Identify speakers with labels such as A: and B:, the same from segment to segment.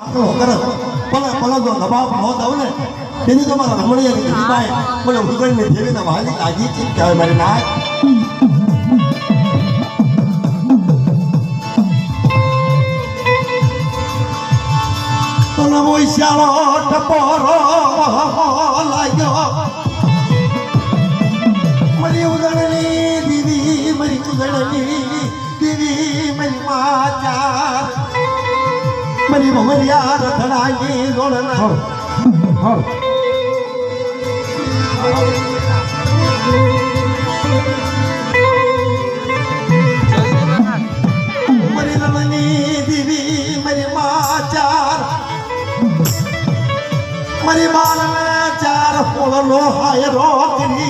A: Kalau dबाव बहुत हो ને તેની તો મારા રમણીયા ની ભાઈ મને ઉગણ ને જેવી ના વાલી લાગી છે કે મારી નાક તો નમો ઈશાળો ટપોરો લાગ્યો મારી ઉગણની દીદી મારી ઉગણની દીદી મારી માચા मरी भमरिया रथड़ाई जोड़ना मरी रमनी दीदी मरी माँ चार मरी बाल में चार पोलो हाय रोकनी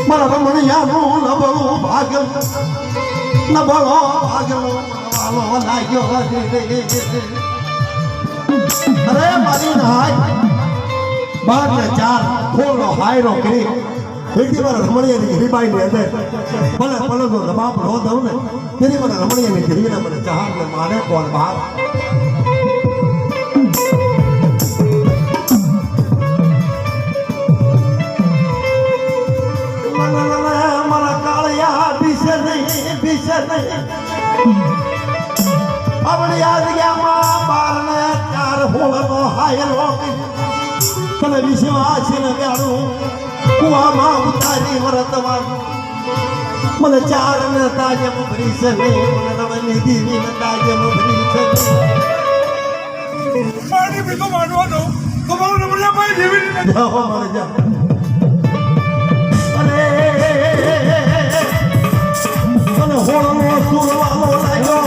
A: मर रमणिया नो नबलो भाग्य नबलो भाग्य अरे मारी नाय बार ने चार खोलो हायरो करी बेटी बार रमणिया ની રીબાઈ ને દે ભલે ભલે તો દબાવ રો દઉં ને તેની મને રમણિયા ની રીને મને ચાહર ને મારે કોણ બાપ મારા કાળિયા બીસે નહીં अपनी याद गया मां बार ने चार होल नो हायरो तने विश्वास न गाड़ू कुआ मां उतारी वरतवान मन चार न ताजे मुभरी से मन रमनी दीवी न ताजे मुभरी से पानी भी तो मारवा दो तुम्हारा नंबर भाई दीवी ने जाओ मर जा अरे तने होल नो सुरवा लो लायो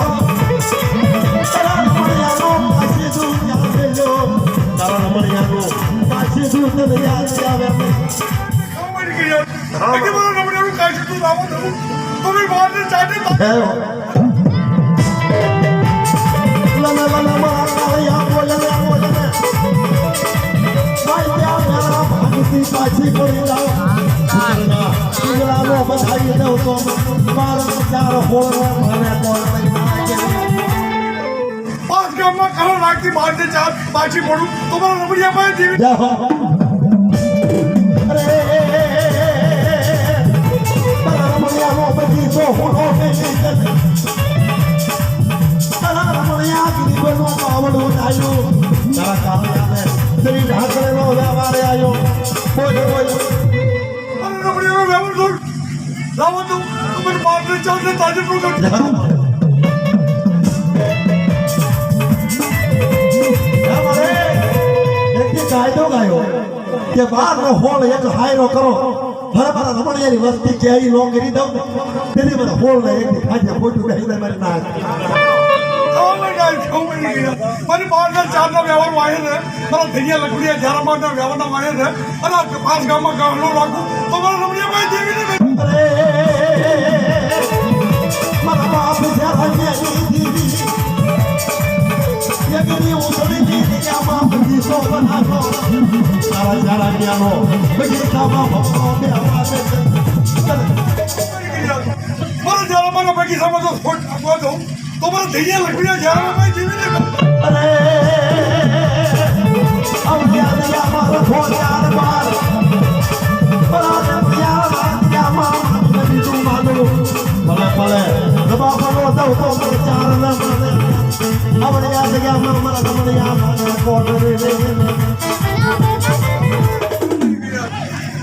A: की बात से चार बाजी पढ़ू तुम्हारा नंबरिया पाए जीवित जाओ अरे तुम्हारा नंबरिया वो बची तो होनो के तुम्हारा नंबरिया की बनो पावड़ो आयो तारा कामया में तेरी ढाकरे नो हमारे आयो कोई तुम्हारा नंबरिया में वेवर दूर लाओ तुम तुम्हारे बात से चार से ताजे को कायदो गायो के बार नो होल एक हायरो करो भर भर रमणिया ની વસ્તી કે ઈ લો કરી દઉં તેની મને હોલ ને એક ખાજે ફોટો બેહી દે મારી નાક ઓ માય ગોડ મારી બાર ના ચાર ના વ્યવહાર વાયર ને મારા ધનિયા લકડીયા જારા માં ના વ્યવહાર ના વાયર ને અને પાસ ગામ માં ગામનો રાખું તો મારા રમણિયા ભાઈ દેવી ને અરે મારા બાપ જારા ની દીદી ये कभी उछली की क्या मां बजी सो बना दो सारा सारा क्या नो बजी का मां भक्तों के आवाज पर जरा मां बजी समझो फोट को दो तो पर धैर्य लकड़िया जरा में जीवित अरे अब क्या दिया मां खो यार बार बड़ा क्या मां बजी तुम मानो भले भले दबा पड़ो तो चार न माने अपने याद गया मर अपने याद आने कोट रे रे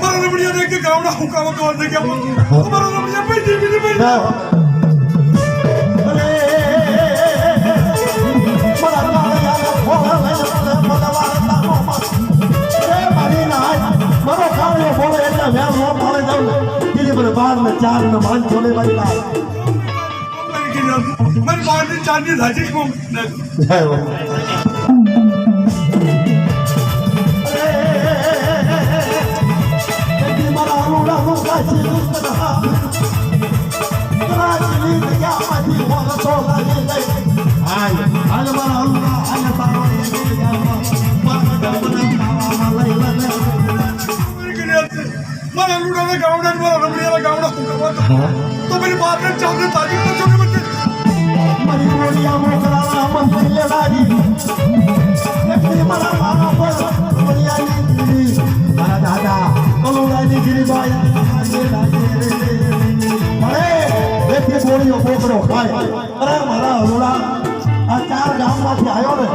A: मर रमणिया देख के गावड़ा हुका वो कोट दे क्या मर रमणिया पे जीवी ने पे अरे मर रमणिया खोला ले मदवारता नो अरे मारी ना मरो खाने बोले એટલે मैं नो मारे जाऊं तेरे पर बाद में चार न मान छोले वाली बात मैं बाहर से चांदी धाजी को जय हो अरे मरा रोड़ा हो काशी दुष्टना राजनी क्या मजी हो तो लागे गई आई आज मरा रोड़ा आज तारो ये क्या मां गमन खावा मलाई लने मरा रोड़ा ने गावड़ा मरा रमणिया गावड़ा तो मेरी बात ने चांदी धाजी को छोटे बच्चे મારી બોલિયા મોકલાના મન લેલાજી એકલી મારા મારા પર બોલિયાની દીદી મારા દાદા કલુડાની ગિરિબાઈ આજે લાગે અરે એકલી બોલિયો બોકડો ખાય અરે મારા હલોડા આ ચાર ગામમાંથી આવ્યો ને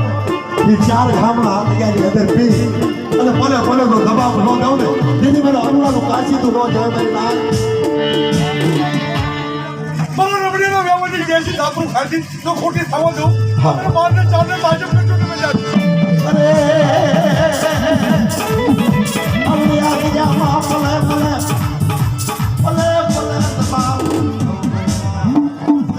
A: એ ચાર ગામના આગળની અંદર પી અને ભલે ભલે નો દબાવ ન દઉં ને દીદી મને અનુલાનું કાચી તું ન જાય મારી ના
B: મારા રમણીનો વ્યવહાર દેશી દાખલ ખાધી તો ખોટી થવા દઉં
A: હા.
B: મારને ચાલે બાજુ